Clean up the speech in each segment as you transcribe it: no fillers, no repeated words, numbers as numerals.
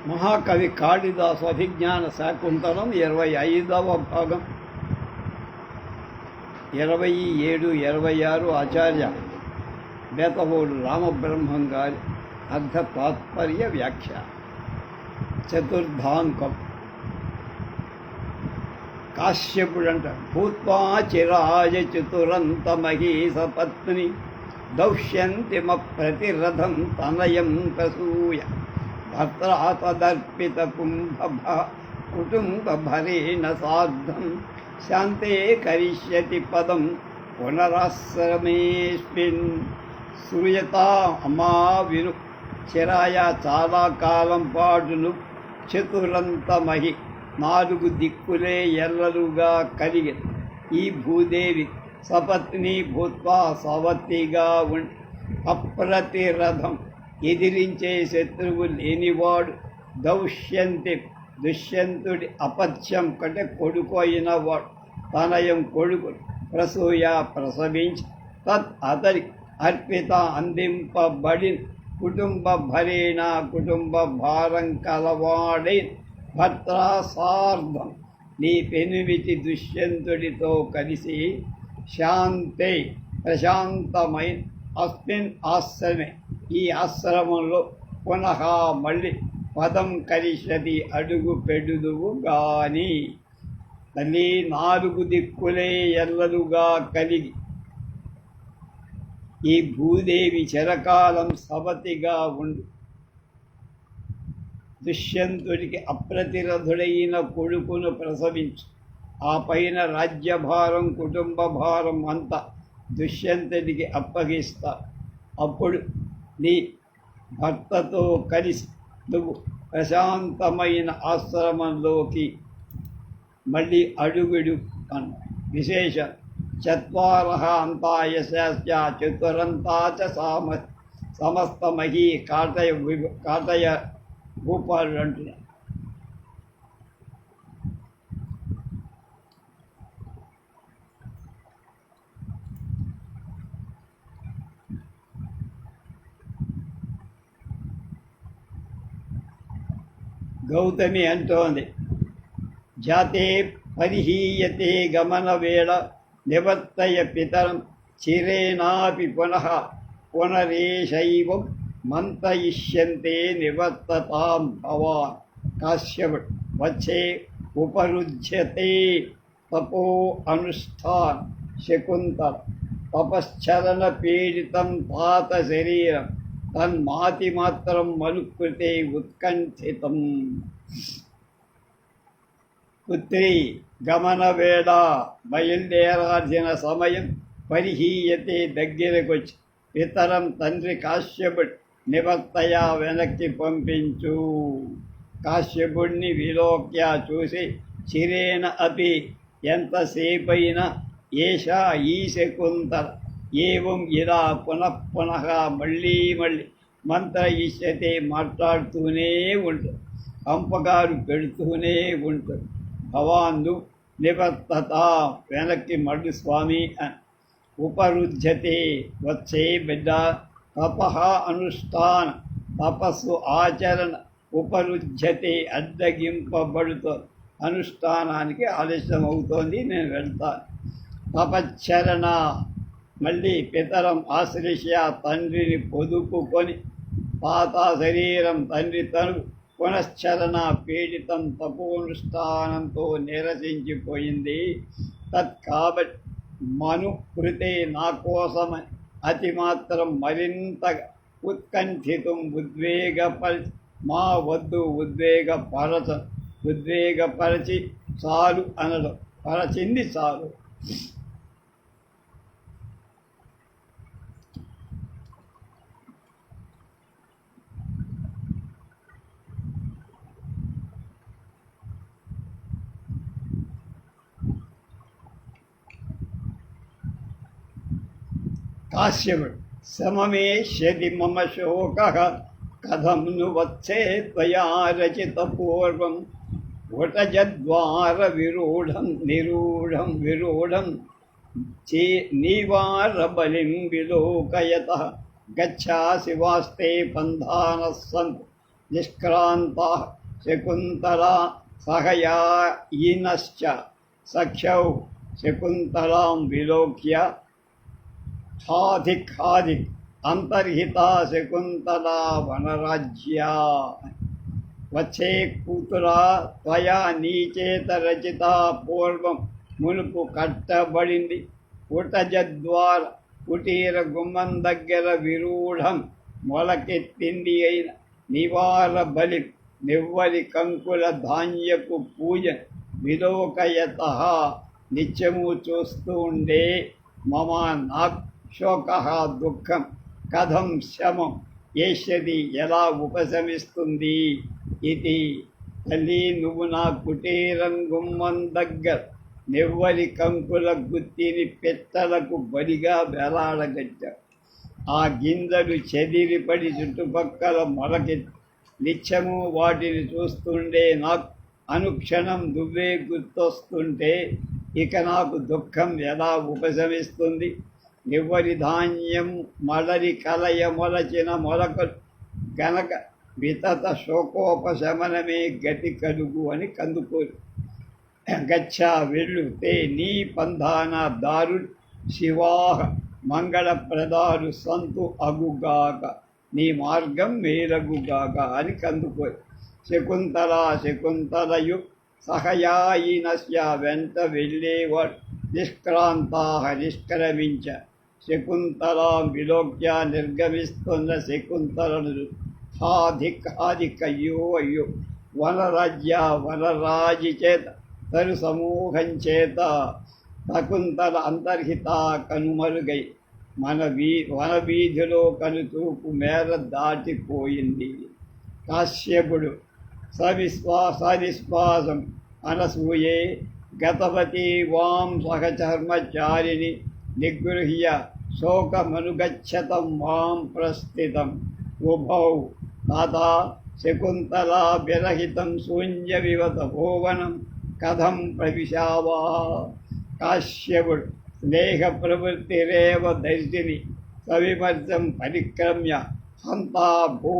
మహాకవి కాళిదాసు అభిజ్ఞాన శాకుంతలం 25వ భాగం 27, 26 ఆచార్య బేతవోలు రామబ్రహ్మం గారి అర్ధ తాత్పర్య వ్యాఖ్య. చతుర్థాంకం. కాశ్యపుడంట భూత్వా చిరాయ చతురంతమహీసపత్ని దౌష్యంతిమ ప్రతిరథం తనయం ప్రసూయ భర్త్రా తదర్పిత కుటుంబభరేణ సార్ధం శాంతే కరిష్యతి పదం పునరాశ్రమేస్మిన్. సూయత అమా విను. చిరాయ చాలా కాలం పాటును, చతురంతమహి 4 దిక్కులే ఎల్లలుగా కలిగి ఈ భూదేవి సపత్ని భూత్వా సవతిగా ఉండి అప్రతిరథం ఎదిరించే శత్రువు లేనివాడు, దౌష్యంతి దుష్యంతుడి అపత్యం కంటే కొడుకు అయినవాడు, తనయం కొడుకు ప్రసూయ ప్రసవించి తత్ అతడి అర్పిత అందింపబడి కుటుంబ భరేణ కుటుంబ భారం కలవాడై భర్త్రా సార్ధం నీ పెనుమిటి దుష్యంతుడితో కలిసి శాంతే ప్రశాంతమైన అస్మిన్ ఆశ్రమే ఈ ఆశ్రమంలో పునః మళ్ళీ పదం కరిష్యతి అడుగు పెడుదువు గాని. తల్లి 4 దిక్కులే ఎల్లలుగా కలిగి ఈ భూదేవి చిరకాలం సవతిగా ఉండు దుష్యంతుడికి అప్రతిరథుడైన కొడుకును ప్రసవించు. ఆ పైన రాజ్యభారం కుటుంబ భారం అంతా దుష్యంతుడికి అప్పగిస్తా. అప్పుడు నీ భర్తతో కలిసి నువ్వు ప్రశాంతమైన ఆశ్రమంలోకి మళ్ళీ అడుగుడు అన్న విశేష. చత్వార అంతాయశాస్య చతురంతా చ సమస్తమహీ కాటయ భూపాలు అంటున్నారు. గౌతమి అంటోంది, జాతే పరిహీయతే గమన వేళ నివర్తయ పితరం చిరేనాపి పునరేషైవం మంతయిష్యంతే నివర్తతాం భవాన్. కాశ్యపుడు వచ్చే ఉపరుజ్యతే తపో అనుష్ఠాన్ శకుంతల తపశ్చరణ పీడితం తాత శరీరం తన్మాతి మాత్రం మనుకృతే ఉత్కంఠితం. పుత్రి గమన వేళ బయలుదేరాల్సిన సమయం. పరిహీయతే దగ్గరకొచ్చి పితరం తండ్రి కాశ్యపుడు నివర్తయ వెనక్కి పంపించు. కాశ్యపుడిని విలోక్య చూసి చిరేణ అపి ఎంతసేపైనా ఏషా ఈ శకుంతల ఏవం ఇలా పునః మళ్ళీ మంత్రయిష్యతే మాట్లాడుతూనే ఉంటుంది, పంపగారు పెడుతూనే ఉంటుంది. భవాన్ను నివర్తత వెనక్కి మడు స్వామి అని. ఉపరుధ్యతే వచ్చే బిడ్డ తపః అనుష్ఠాన తపస్సు ఆచరణ ఉపరుధ్యతే అడ్డగింపబడుతో అనుష్ఠానానికి ఆలస్యం అవుతోంది, నేను వెళ్తాను. తపశ్చరణ మళ్ళీ పితరం ఆశ్రయ తండ్రిని పొదుపుకొని పాత శరీరం తండ్రి తను పునశ్చరణ పీడితం తపోనుష్ఠానంతో నిరసించిపోయింది. తత్ కాబట్టి మనుకృతే నా కోసమని అతి మాత్రం మరింతగా ఉత్కంఠితం ఉద్వేగపరిచి మా వద్దు ఉద్వేగపరచి చాలు అనడం, పరచింది చాలు. కాశ్యపుడు సమమేష్యతి మమ శోకః కథం ను వచ్చే త్వయా రచిత పూర్వం వటజద్వార విరూఢం నివార బలిం విలోకయతః గచ్ఛాసి వాస్తే పంధానః సంతు నిష్క్రాంత శకుంతలా సహయాయినశ్చ సఖ్యౌ శకుంతలాం విలోక్య ఖాధిక్ అంతర్హితా శకుంతలా వనరాజ్యా. వచ్చే కూతురా, త్వయా నీచేత రచిత పూర్వం మునుపు కట్టబడింది కుటజద్వార కుటీర గుమ్మం దగ్గర విరూఢం మొలకెత్తింది అయిన నివార బలి నివ్వరి కంకుల ధాన్యపు పూజ విలోకయత నిత్యము చూస్తూ ఉండే మమ నాశోక దుఃఖం కథం శమం ఏష్యది ఎలా ఉపశమిస్తుంది ఇది. తల్లి, నువ్వు నా కుటీరం గుమ్మం దగ్గర నివ్వరి కంకుల గుత్తిని పెట్టలకు బలిగా వేలాడగట్టావు. ఆ గింజలు చెదిరిపడి చుట్టుపక్కల మొలకెత్తి నిత్యము వాటిని చూస్తుండే నాకు అనుక్షణం నువ్వే గుర్తొస్తుంటే ఇక నాకు దుఃఖం ఎలా ఉపశమిస్తుంది? నివ్వరి ధాన్యం మలరి కలయ మొలచిన మొలకలు గనక వితత శోకోపశమనమే గతి కలుగు అని కందుకోరు. గచ్చా వెళ్ళు తే నీ పంధాన దారు శివాహ మంగళప్రదారు సంతు అగుగాక, నీ మార్గం మేలగుగాక అని కందుకోరు. శకుంతలయు సహయాయినస్య వెంట వెళ్ళేవాడు నిష్క్రాంతా నిష్క్రమించ శకుంతలాం విలోక్య నిర్గమిస్తున్న శకుంతలను అయ్యో వనరాజి చేత తరు సమూహం చేత శకుంతల అంతర్హిత కనుమరుగై వనవీధిలో కనుచూపు మేర దాటిపోయింది. కాశ్యపుడు సవిశ్వాసం అనసూయే గతవతి వాం సహచర్మచారిణి నిగృహ్య శోకమనుగచ్చతం వాం ప్రస్థితం. ఉభౌ తాతా శకుంతలా విరహితం శూన్యవివత భువనం కథం ప్రవిశావా. కాశ్యపుడు స్నేహ ప్రవృత్తిరేవ దర్శిని సవిమర్శం పరిక్రమ్య హంతా భూ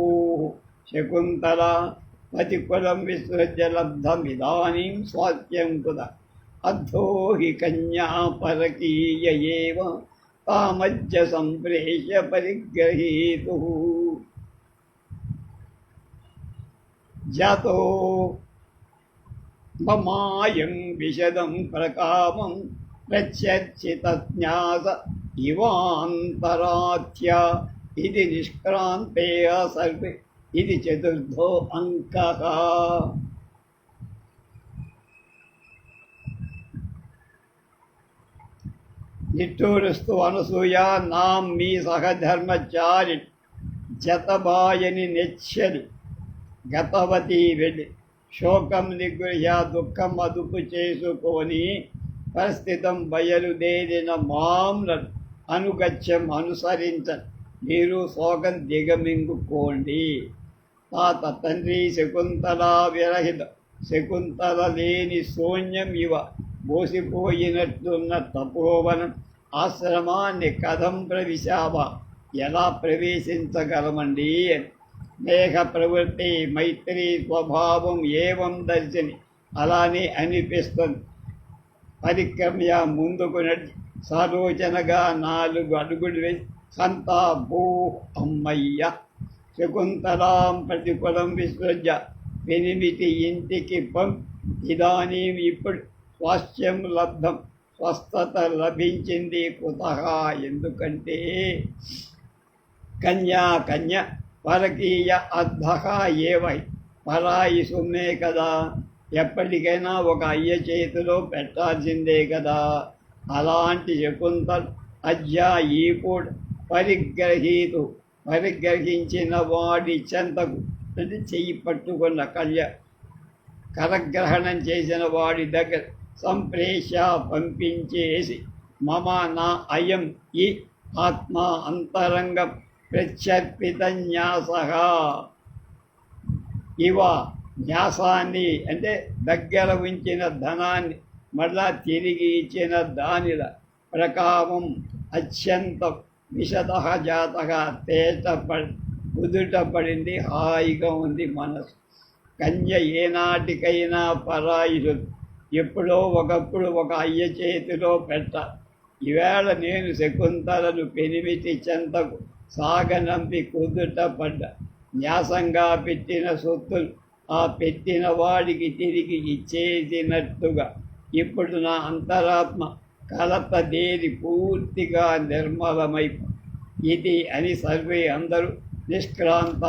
శకుంతల పతికులం విసృజ్య లబ్ధమిదానీం స్వాస్థ్యం కుత అద్ధో హి కన్యా పరకీయ ఏవ తామజ్జ సంప్రేష్య పరిగ్రహీతుః. జాతో మమాయం విశదం ప్రకామం ప్రత్యర్చితజ్ఞాస ఇవాంతరాత్య. ఇది నిష్క్రాంతే సర్వే ఇది చతుర్థో అంకః. నిట్టూరుస్తూ అనసూయ నాం మీ సహధర్మచారి జతబాయని నెచ్చరి గతవతి వెళ్ళి శోకం నిగృహ్య దుఃఖం అదుపు చేసుకొని పరిస్థితం బయలుదేరిన మాంలను అనుగత్యం అనుసరించ మీరు శోకం దిగమింగుకోండి. తాత తండ్రి శకుంతల విరహిత శకుంతల లేని శూన్యం ఇవ బోసిపోయినట్లున్న తపోవనం ఆశ్రమాన్ని కథం ప్రవిశావా ఎలా ప్రవేశించగలమండి అని. మేఘ ప్రవృత్తి మైత్రి స్వభావం ఏవం దర్శని అలానే అనిపిస్తుంది. పరిక్రమ్య ముందుకు నడిచి సాలోచనగా 4 అడుగులు వేసి సంతా భూ అమ్మయ్య శకుంతలాం ప్రతిఫలం విసృజ్య పెనిమిటి ఇంటికి ఇదానీ ఇప్పుడు స్వాస్థ్యం లబ్ధం స్వస్థత లభించింది. కుతః ఎందుకంటే కన్య పరకీయ అద్ధః ఏవై పరాయి సొమ్మే కదా, ఎప్పటికైనా ఒక అయ్య చేతిలో పెట్టాల్సిందే కదా. అలాంటి శకుంతల అజ్జా ఈ కూడా పరిగ్రహించిన వాడి చెంతకు అంటే చెయ్యి పట్టుకున్న కరగ్రహణం చేసిన వాడి దగ్గర సంప్రేష పంపించేసి మమ నా అయం ఈ ఆత్మ అంతరంగం ప్రత్యర్పిత న్యాస ఇవ న్యాసాన్ని అంటే దగ్గర ఉంచిన ధనాన్ని మళ్ళా తిరిగి ఇచ్చిన దానిల ప్రకామం అత్యంత విశద జాత తేట కుదుట పడింది, హాయిగా ఉంది మనసు. కన్య ఏనాటికైనా పరాయిలు, ఎప్పుడో ఒకప్పుడు ఒక అయ్య చేతిలో పెట్ట. ఈవేళ నేను శకుంతలను పెనిమిటి చెంతకు సాగనంపి కుదుట పడ్డ. న్యాసంగా పెట్టిన సొత్తులు ఆ పెట్టిన వాడికి తిరిగి ఇచ్చేసినట్టుగా ఇప్పుడు నా అంతరాత్మ కలత దేరి పూర్తిగా నిర్మలమైపు. ఇది అని సర్వే అందరూ నిష్క్రాంత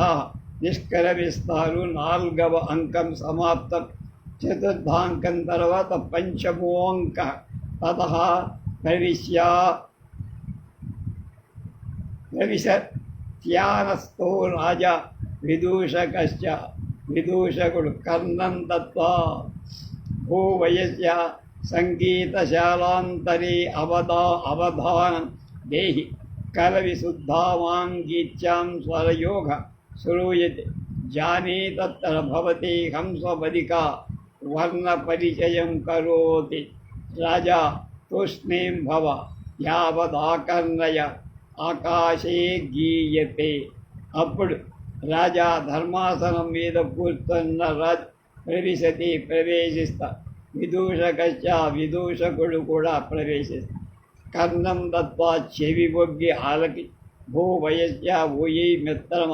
నిష్క్రమిస్తారు. 4వ అంకం సమాప్తం. చతుర్థాంకం తర్వాత పంచమో అంక. తతః ప్రవిశత్యానస్థో రాజా విదూషకశ్చ. విదూషకుడు కర్ణం దత్వా భూవయస్య సంగీతశాలాంతరే అవధానం దేహి కలవిశుద్ధావాంగీత్యాం స్వరయోగ శ్రూయతే. జానే తత్ర భవతి హంసవదికా వర్ణపరిచయం కరోతి. రాజా తూష్ణీం భవ యావదాకర్ణయ ఆకాశే గీయతే. అప్పుడు రాజా ధర్మాసనం మీద కూర్చున్న ప్రవేశిస్తా. విదూషకశ్చ విదూషకుడు కూడా ప్రవేశిస్తా. కర్ణం దత్వా చెవి బొగ్గి ఆలకి. భూవయస్య ఓయి మిత్రమ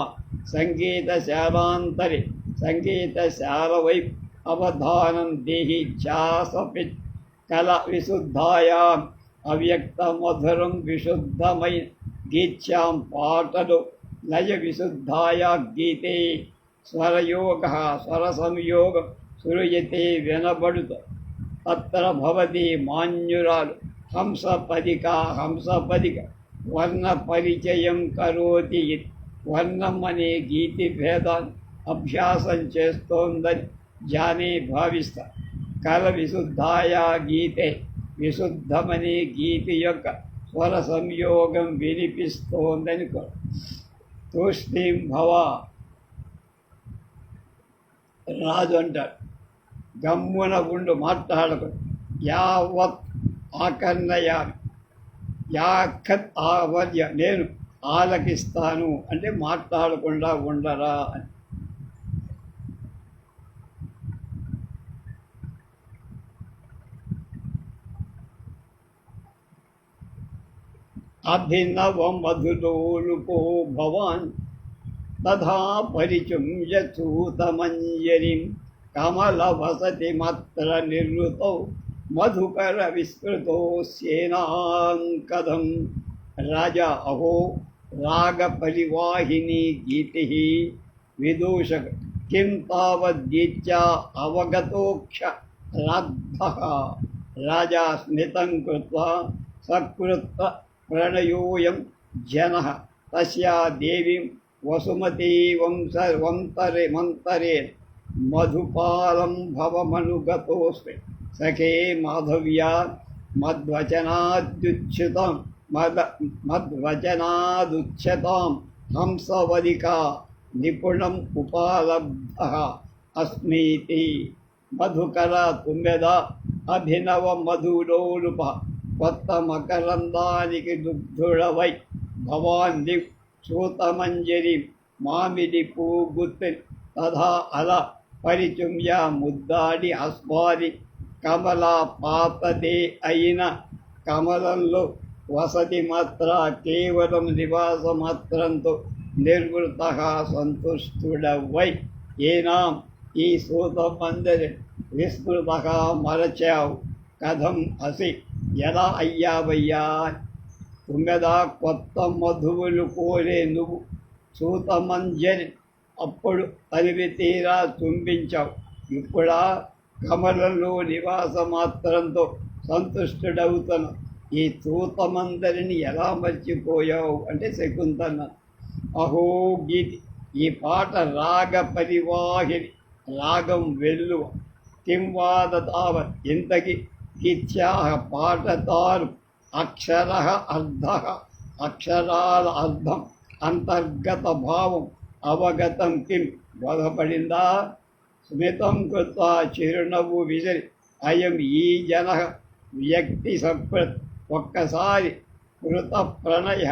సంగీతశాలాంతరి సంగీతశాల వైపు అవధానం దేహి. ఛాసపి కల విశుద్ధాయాం అవ్యక్త మధురం విశుద్ధమై గీత్యాం పాటలు లయ విశుద్ధాయా గీతే స్వరయోగ స్వర సంయోగం శ్రూయతే వినబడుత. తత్ర భవతి మాన్యురాలు హంసపదిక హంసపదిక వర్ణ పరిచయం కరోతి. వర్ణం అనే గీతి భేదాన్ని అభ్యాసం చేస్తోందని జానే భావిస్తా. కల విశుద్ధాయా గీతే విశుద్ధమనే గీతి యొక్క స్వర సంయోగం వినిపిస్తోందని. తూష్ణీం భవ. రాజు అంటాడు, గమ్మున ఉండు, మాట్లాడకు. యావత్ ఆకర్ణయామి యాఖత్ ఆవర్య, నేను ఆలకిస్తాను అంటే మాట్లాడకుండా ఉండరా అని. అభినవం మధులోలుపో భవాన్ తథా పరిచుంయ సూతమంజరిం కమలవసతి మత్ర నిర్వృతౌ మధుకర విస్తృతో సేనాంకదం. రాజా అహో రాగ పరివాహిని గీతి. విదూషక కిం తావద్గీత్యా అవగతోక్ష రాద్ధః. రాజా స్మితం కృత్వా సకృత్వ ప్రణయోయం జనః తస్యా దేవీం వసుమతీ మంతరే మధుపాలం భవమనుగతోస్మి. సఖే మాధవ్యా మద్వచనాదుచ్యతాం హంసవదికా నిపుణం ఉపాలబ్ధః అస్మీతి. మధుకర తుమ్మెద అభినవ మధులోలుప కొత్త మకరందానికి దుగ్ధుడవై భవాన్ని సూతమంజరి మామిడి పూగుత్తి. తథా అల పరిచుమ్య ముద్దాడి అస్మాది కమల పాతదే అయిన కమలంలో వసతి మాత్ర కేవలం నివాస మాత్రంతో నిర్వృత సంతుష్టుడవై ఏనాం ఈ సూతమంజరి విస్మృత మరచావు. కథం అసి ఎలా అయ్యావయ్యా. తుమ్మెద కొత్త మధువులు కోరే నువ్వు సూతమంజరి అప్పుడు తనివి తీరా చుంబించావు. ఇప్పుడా కమలంలో నివాస మాత్రంతో సంతుష్టుడవుతాను. ఈ సూతమందరిని ఎలా మర్చిపోయావు అంటే శకుంతల. అహో గీతి, ఈ పాట రాగ పరివాహిని, రాగం వెల్లువ. కింవాదతావ, ఇంతకి గీత్యాహ పాటతారు. అక్షర అర్ధ, అక్షరాల అర్థం, అంతర్గత భావం అవగతం. కిం బోధపడిందా. స్మితం కృత్వా, చిరునవ్వు విసిరి, అయం ఈ జన వ్యక్తి సప్రత్, ఒక్కసారి కృత ప్రణయ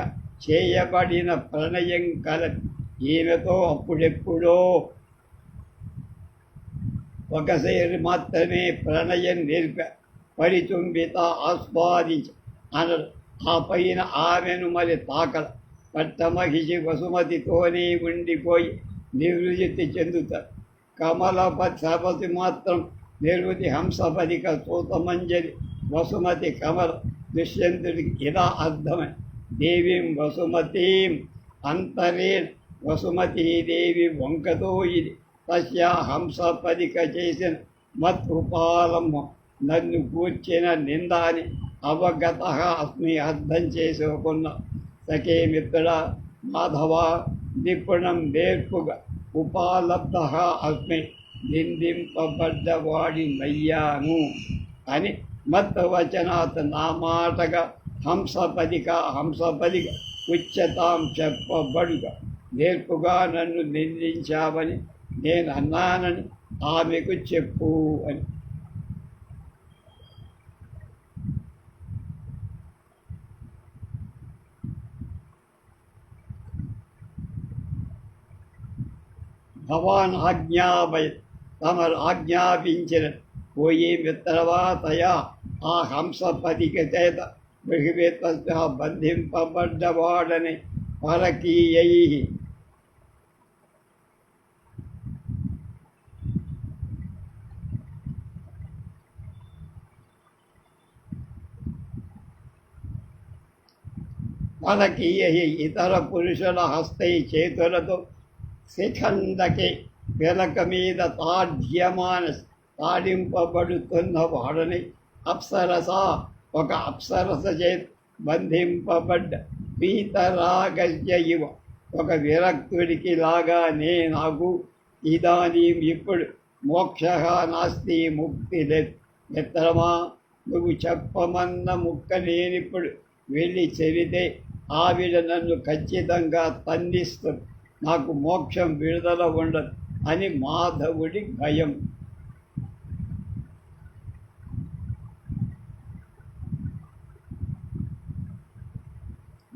చేయబడిన ప్రణయం కలది. ఈమెతో అప్పుడెప్పుడో ఒకసారి మాత్రమే ప్రణయం పరిచుంబిత ఆస్వాదించి అనడు. ఆ పైన ఆమెను మరి తాకల పట్టమహిషి వసుమతితోనే ఉండిపోయి నివృత్తి చెందుతారు. కమలపతి మాత్రం నిర్వృతి హంసపదిక సూతమంజరి వసుమతి కమల దుష్యంతుడికి ఇలా అర్థమై దేవీం వసుమతీం అంతరేణ వసుమతీదేవి వంకతో ఇది తస్యా హంసపదిక చేసిన మత్ ఉపాలమ్మ నన్ను కూర్చిన నిందాని అవగత అస్మి అర్థం చేసుకున్న సఖే మిత్రుడ మాధవ నిపుణం నేర్పుగా ఉపాలబ్ధ అస్మి నిందింపబడ్డవాడి నయ్యాను అని మత్వచనాత్ నా మాటగా హంసపదిక ఉచ్యతాం చెప్పబడుగా నేర్పుగా నన్ను నిందించావని నేను అన్నానని ఆమెకు చెప్పు అని. భవాన్ ఆజ్ఞాపయ తమరు ఆజ్ఞాపించిన పోయి మిత్రవాతయా ఆ హంసపదిక చేత బృహవేత్త బంధింపబడ్డవాడని పరకీయై ఇతర పురుషుల హస్తై చేతులతో శిఖండకి పిలక మీద తాడింపబడుతున్న వాడని అప్సరస ఒక అప్సరస చేత బంధింపబడ్డ పీతరాగజ్య ఇవ ఒక విరక్తుడికి లాగానే నాకు ఇదానీం ఇప్పుడు మోక్ష నాస్తి ముక్తి లేదు. మిత్రమా నువ్వు చెప్పమన్న ముక్క నేనిప్పుడు వెళ్ళి చెబితే ఆవిడ నన్ను ఖచ్చితంగా తండిస్తుంది, నాకు మోక్షం విడుదల ఉండదు అని మాధవుడి భయం.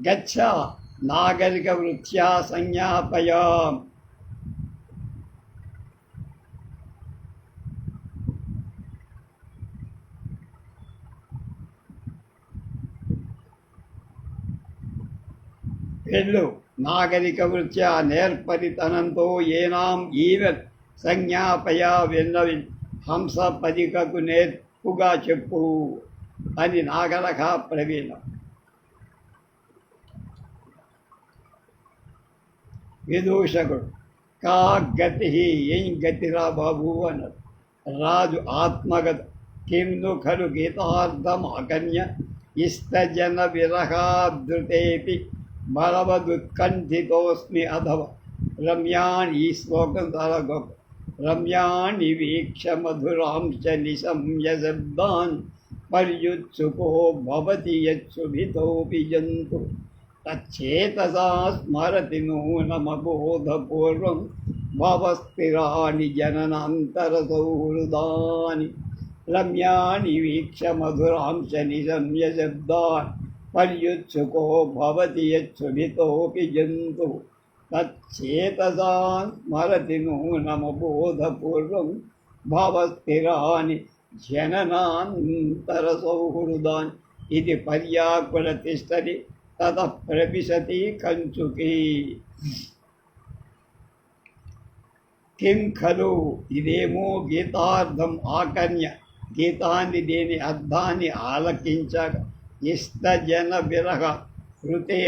గచ్చ నాగరిక వృత్యా సంజ్ఞాపయాం. వెళ్ళు, నాగరిక వృత్యా నేర్పరితనంతో ఏనాం ఈవెన్ సంజ్ఞాపయా విన్నవి హంసపదికకు నేర్పుగా చెప్పు అని నాగరక ప్రవీణ. విదూషకుడు కా గతి ఏం గతిరా బాబు అన్నాడు. రాజు ఆత్మగత కిందు ఖలు గీతార్థం అకన్య ఇష్టజన విరహాదృతేపి బలవదుత్కంఠితోస్మి అధవ. రమ్యాన్ ఈ శ్లోకం చాలా గొప్ప. రమ్యాని వీక్ష మధురాంశ నిశమ్య శబ్దాన్ పర్యుత్సుకో భవతి యచ్చుభితోపి జంతు తచ్చేతసా స్మరతి నూనమబోధపూర్వం భవస్థిరాని జననాంతర సౌహృదాని. రమ్యాని వీక్ష మధురాంశ నిశమ్య శబ్దాన్ పర్యుత్సుకో భవతి యచ్చుభితోపి జంతు తచ్చేతసా స్మరతి నూనమబోధపూర్వం భవస్థిరాని జననాంతర సౌహృదాన్. ఇది పర్యాకుల తిష్టతి తత ప్రవిశతి కంచుకి. కిం ఖలు ఇదేమో గీతార్థం ఆకర్ణ్య గీతాన్ని దేని అర్థాన్ని ఆలకించక ఇష్టజన విరహ హృదయ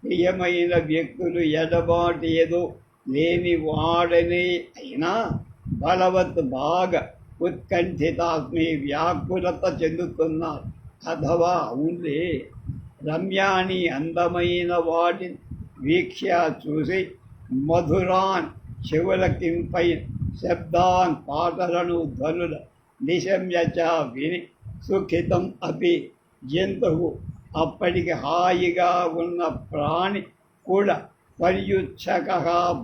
ప్రియమైన వ్యక్తులు ఎడబాటు ఏదో లేని వాడనే అయినా బలవత్ బాగా ఉత్కంఠితాత్మి వ్యాకులత చెందుతున్నారు. అథవా అవునులే, రమ్యాని అందమైన వాటిని వీక్ష చూసి మధురాన్ చెవులకింపై శబ్దాన్ పాటలను ధ్వనుల నిశమ్యచ విని సుఖితం అపి జంతువు అప్పటికి హాయిగా ఉన్న ప్రాణి కూడా పర్యుత్సక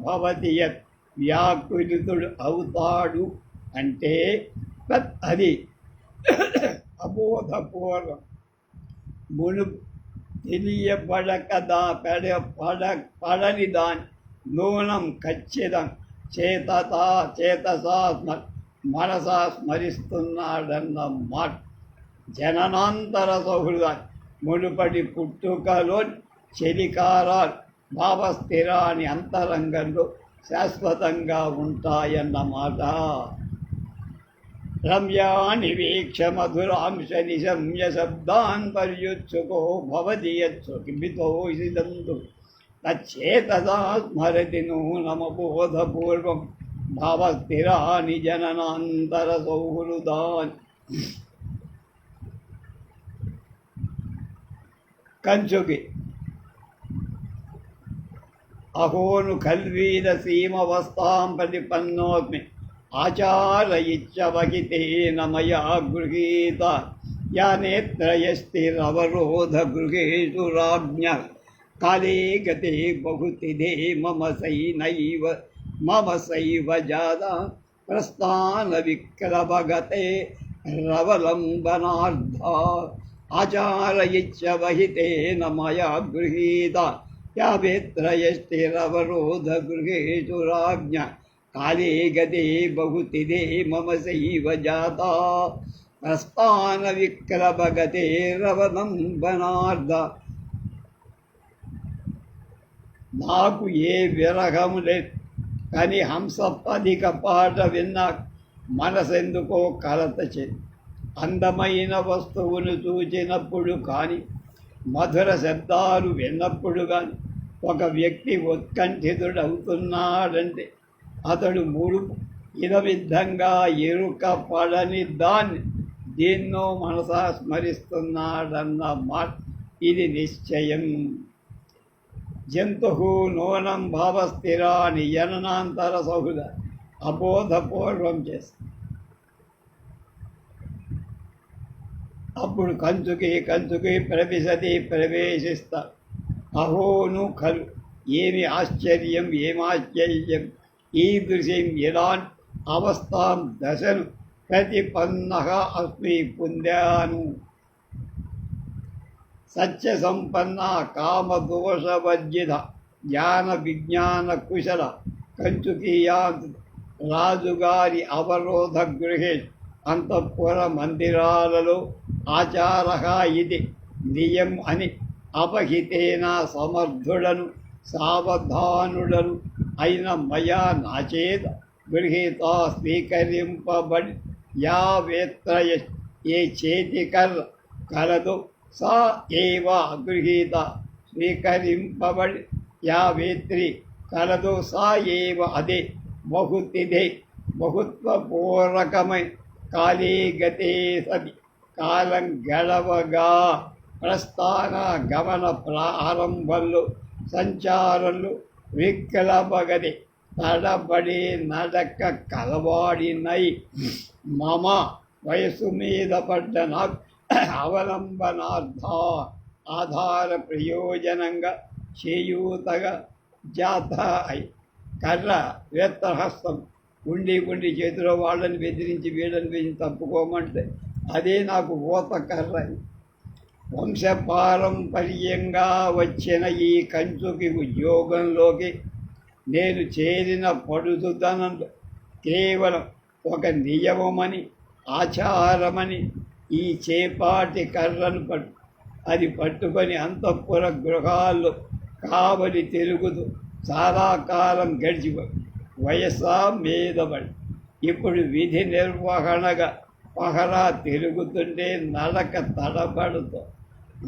భవతి యత్ వ్యాకులితుడు అవుతాడు అంటే తత్ అది అబోధపూర్వం మును తెలియబడక పడని దాని నూనం ఖచ్చితం చేతసా మనసా స్మరిస్తున్నాడన్న మాట. జననాంతర సౌహృద మునుపటి పుట్టుకలో చెలికారాలు భావస్థిరాని అంతరంగంలో శాశ్వతంగా ఉంటాయన్నమాట. రమ్యాని వీక్ష మధురాంశ నిశమ్య శబ్దాన్ పర్యుత్సుకో భవతి యత్సుఖిమితోషిదంతు తచ్చేతసా స్మరతి నూనమబోధపూర్వం భావస్థిరాని జననాంతర సౌహృదాన్. కంచుకి అహోను కల్వీద సీమవస్తాం ప్రతిపన్నోస్మి ఆచారయిచ్చవహితేన మయా గృహీత యా నేత్రయస్తిరవరోధ గృహేషు రాజ్ఞ కాలే గతే బహుతిథే మమ సైవ జాదా ప్రస్థాన విక్రమగతే రవలంబనార్థా ఆచారయిచ్చవహితేన మయా గృహీత యా నేత్రయస్తిరవరోధ గృహేషు రాజ్ఞ కాలే గతే బహుతిథే మమ సైవ జాతా ప్రస్థాన విక్రమగతే రవలంబనార్థ. నాకు ఏ విరహం లేదు, కానీ హంసపదిక పాట విన్నా మనసెందుకో కలత చెంది. అందమైన వస్తువును చూచినప్పుడు కానీ, మధుర శబ్దాలు విన్నప్పుడు కానీ ఒక వ్యక్తి ఉత్కంఠితుడవుతున్నాడంటే అతడు ఇదవిధంగా ఎరుక పడని దీన్నో మనసా స్మరిస్తున్నాడన్న మాట. ఇది నిశ్చయం. జంతు నూనం భావస్థిరాని జననాంతర సౌహృద అబోధపూర్వం చేసి అప్పుడు కంచుకి ప్రవేశిస్తా. అహోను ఖలు ఏమి ఆశ్చర్యం, ఏమాశ్చర్యం! ఈదృశం ఇలాంటి అవస్థాం దశను ప్రతిపన్నః అస్మి పొందాను. సత్యసంపన్న కామదోషవర్జిత జ్ఞాన విజ్ఞాన కుశల కంచుకీయాంత రాజుగారి అవరోధ గృహే అంతఃపుర మందిరాలలో ఆచార ఇది నియం అని అపహితేన సమర్థుడను సావధానుడను అయిన మయా నాచేత గృహీత స్వీకరింపబడి యా వేత్రయ ఏ చేతికర్ కలదు సా ఏవ గృహీత స్వీకరింపబడి యా వేత్రి కలదు సా ఏవ అదే బహుతిథే బహుత్వపూర్వకమై కాలే గతే సది కాలం గడవగా ప్రస్థాన గమన ప్రారంభంలో సంచారంలో విక్లబగది తడబడి నడక కలవాడినై మమ వయస్సు మీద పడ్డ నాకు అవలంబనార్థ ఆధార ప్రయోజనంగా చేయూతగా జాత అయి కర్ర వేత్తహస్తం ఉండి చేతిలో వాళ్ళని బెదిరించి వీళ్ళని బెదిరించి తప్పుకోమంటే అదే నాకు ఊత కర్ర. వంశపారంపర్యంగా వచ్చిన ఈ కంచుకి ఉద్యోగంలోకి నేను చేరిన పడుతుదనంలో కేవలం ఒక నియమమని ఆచారమని ఈ చేపాటి కర్రను అది పట్టుకొని అంతఃపుర గృహాల్లో కావలి తిరుగుతూ చాలా కాలం గడిచిపోయి వయసా మీదబడి ఇప్పుడు విధి నిర్వహణగా పహరా తిరుగుతుంటే నడక తడబడుతూ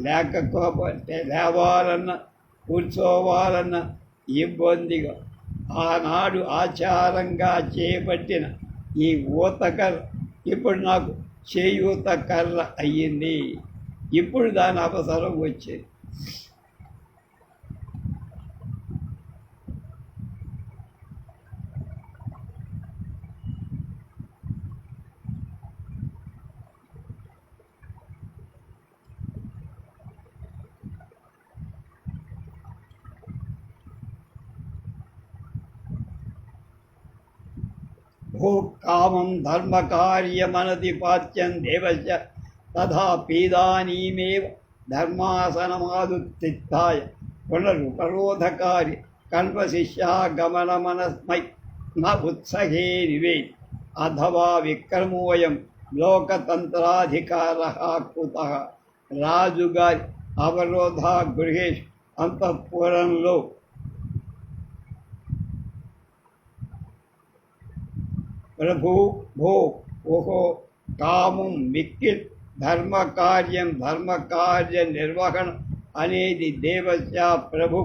లేకపోతే లేవాలన్నా కూర్చోవాలన్నా ఇబ్బందిగా ఆనాడు ఆచారంగా చేపట్టిన ఈ ఊతకర్ర ఇప్పుడు నాకు చేయూత కర్ర అయ్యింది. ఇప్పుడు దాని అవసరం వచ్చేది. కామం ధర్మకార్యమనతిపాత్యం దేవస్య తథా పీదానీమేవ ధర్మాసనమాదుత్థాయ పునరుపరోధకారి కన్వశిష్యాగమనమనస్మై న ఉత్సహే నివేద్ అథవా విక్రమోయం లోకతంత్రాధికారः కుతః. రాజుగారి అవరోధ గృహేష్ అంతఃపురంలో ప్రభు భో ఓహో కామం మిక్కిల్ ధర్మకార్య నిర్వహణం అనేది దేవస్య ప్రభు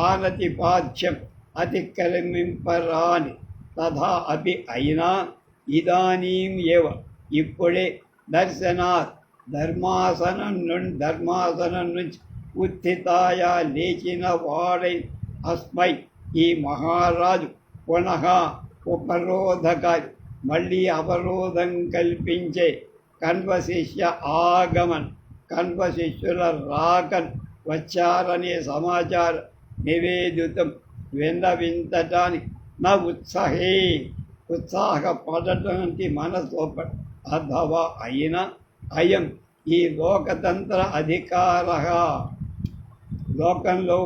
ఆనతిపాధ్యం అతిక్రమింపరాని. తథా అపి అయినా ఇదానీం ఏవ ఇప్పుడే దర్శనాత్ ధర్మాసనం నుంచి ఉత్థితాయ లేచిన వాడై అస్మై ఈ మహారాజు పునః ఉపరోధకారి మళ్ళీ అవరోధం కల్పించే కన్వశిష్య ఆగమన్ కన్వశిష్యుల రాకన్ వచ్చారనే సమాచారం నివేదితం విన్నవించటానికి నా ఉత్సాహే ఉత్సాహపడటానికి మనసు అథవా అయిన అయం ఈ లోకతంత్ర అధికార లోకంలో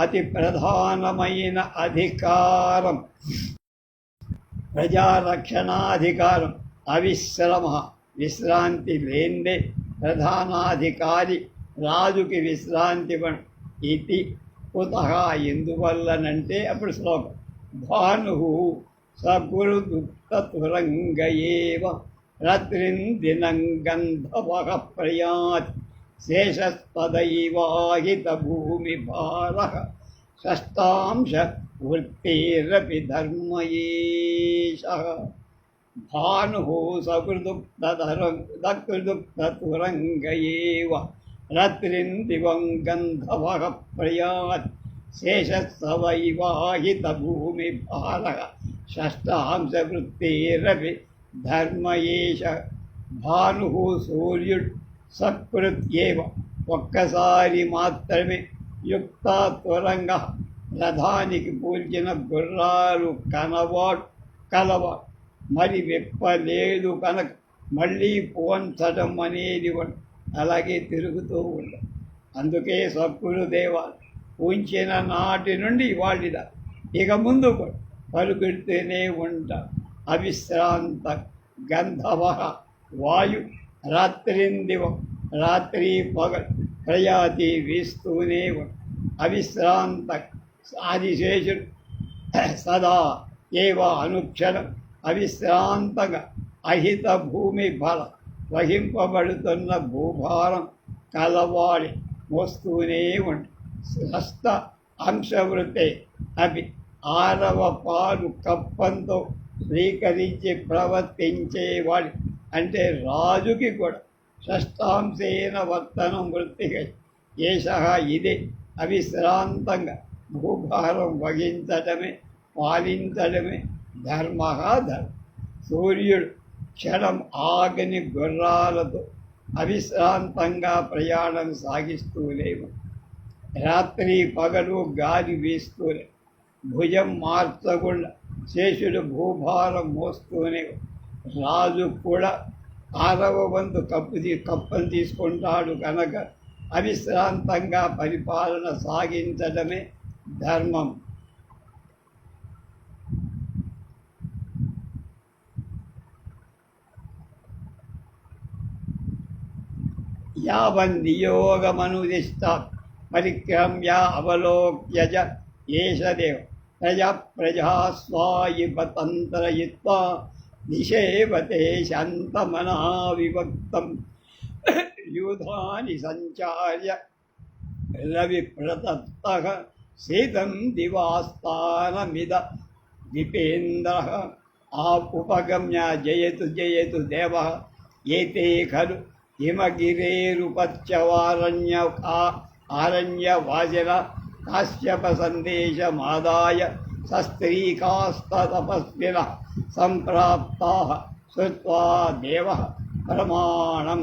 అతి ప్రధానమైన అధికారం ప్రజారక్షణాధికారం అవిశ్రమ విశ్రాంతి లేందే ప్రధానాధికారి రాజుకి విశ్రాంతి ఇది కుతః ఎందువల్లనంటే అప్పుడు శ్లోకం భాను సగురుదుక్తతురంగయేవ రాత్రిం దినం గంధవః ప్రయాతి శేషస్తదైవాహిత భూమి భారః షష్టాంశ వృత్తేరపి ధర్మయేషః. భానుః సకృదుక్తతురంగయేవ రాత్రిం దివం గంధవః ప్రయాతి శేషస్తవైవాహిత భూమి భారః షష్టాంశ వృత్తేరపి ధర్మయేషః. భానుః సూర్యుడు సకృత్యేవ ఒక్కసారి మాత్రమే యుక్త త్వరంగ రథానికి పూల్చిన గుర్రాలు కలవాడు మరి విప్పలేదు కనుక మళ్ళీ పోంచడం అనేది అలాగే తిరుగుతూ ఉండదు. అందుకే సక్కులు దేవాలు పూంచిన నాటి నుండి వాళ్ళిదా ఇక ముందు పలుకుతూనే ఉంటారు. అవిశ్రాంత గంధవ వాయు రాత్రిందివం రాత్రి పగలు ప్రయాతి వీస్తూనే అవిశ్రాంత ఆదిశేషుడు సదా ఏవ అనుక్షణం అవిశ్రాంతంగా అహిత భూమి బల వహింపబడుతున్న భూభారం కలవాడి మోస్తూనే ఉంటుంది. హస్త అంశవృతే అవి 6వ పాలు కప్పంతో స్వీకరించి ప్రవర్తించేవాడి అంటే రాజుకి కూడా షష్టాంశేన వర్తనం వృత్తిగా ఏష ఇదే అవిశ్రాంతంగా భూభారం వహించడమే పాలించడమే ధర్మ. సూర్యుడు క్షణం ఆగని గుర్రాలతో అవిశ్రాంతంగా ప్రయాణం సాగిస్తూలేము. రాత్రి పగలు గాలి వీస్తూనే భుజం మార్చకుండా శేషుడు భూభారం మోస్తూనే రాజు కూడా 6వ వంతు కప్పని తీసుకుంటాడు కనుక అవిశ్రాంతంగా పరిపాలన సాగించడమే ధర్మం. యావన్నియోగమనుదిష్ట పరిక్రమ్య అవలోక్యజ ఏషదేవ ప్రజాస్వాయిపతంత్రయిత్వా నిషేవతే శాంతమనా విభక్తం యూధాని సంచార్య రవిప్రతప్తః శీతం దివాస్థానమిద దీపేంద్రః ఉపగమ్య జయతు జయతు దేవః ఏతే ఖలు హిమగిరేరుపత్యవారణ్యవాజిన కాశ్యప సందేశమాదాయ సస్త్రీకాస్తతపస్వినః సంప్రాప్తాః శ్రుత్వా దేవః ప్రమాణం.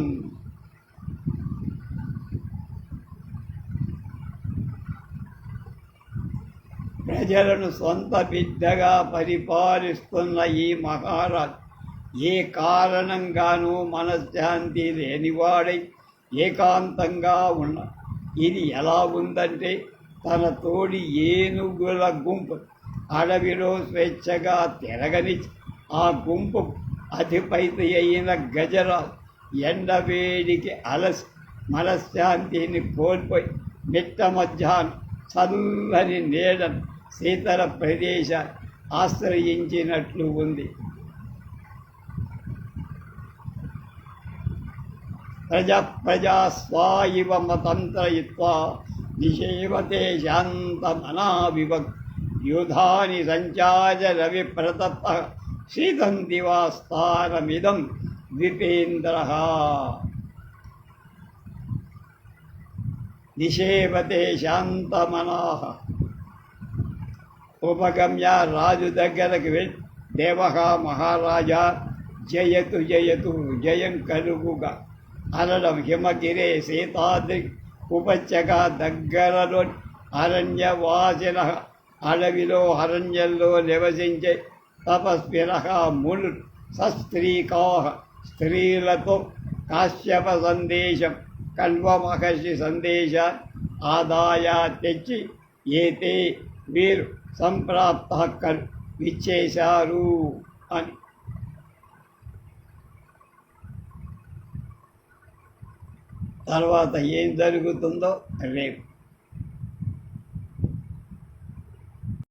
ప్రజలను సొంత బిడ్డగా పరిపాలిస్తున్న ఈ మహారాజు ఏ కారణంగానూ మనశ్శాంతి లేనివాడై ఏకాంతంగా ఉన్న ఇది ఎలా ఉందంటే తన తోడి ఏనుగుల గుంపు అడవిలో స్వేచ్ఛగా తిరగనిచ్చి ఆ గుంపు అధిపతి అయిన గజరాజు ఎండవేడికి అలసి మనశ్శాంతిని కోల్పోయి మిట్ట మధ్యాహ్నం చల్లని నీడను శీతల ప్రదేశాన్ని ఆశ్రయించినట్లు ఉంది. ప్రజాస్వాయివ మతంత్రయిత్వా నిషేవతే శాంతమనావివ యూధాని సంచార రవి ప్రతప్త శీతం దివాస్తారమిదం ద్విపేంద్ర నిషేవతే శాంతమనాః. ఉపగమ్య రాజు దగ్గరకు వెళ్ళి దేవహ మహారాజా జయతు జయతు జయం కలుగుగా అనడం హిమగిరే సీతాద్రి ఉపచ్చగా దగ్గరలో అరణ్యవాసిన అడవిలో అరణ్యంలో నివసించే తపస్విన మును సస్త్రీకా స్త్రీలతో కాశ్యప సందేశం కల్వ మహర్షి సందేశాన్ని ఆదాయ తెచ్చి ఏతే వీరు సంప్రాప్త విచ్చేశారు అని. తర్వాత ఏం జరుగుతుందో రేపు.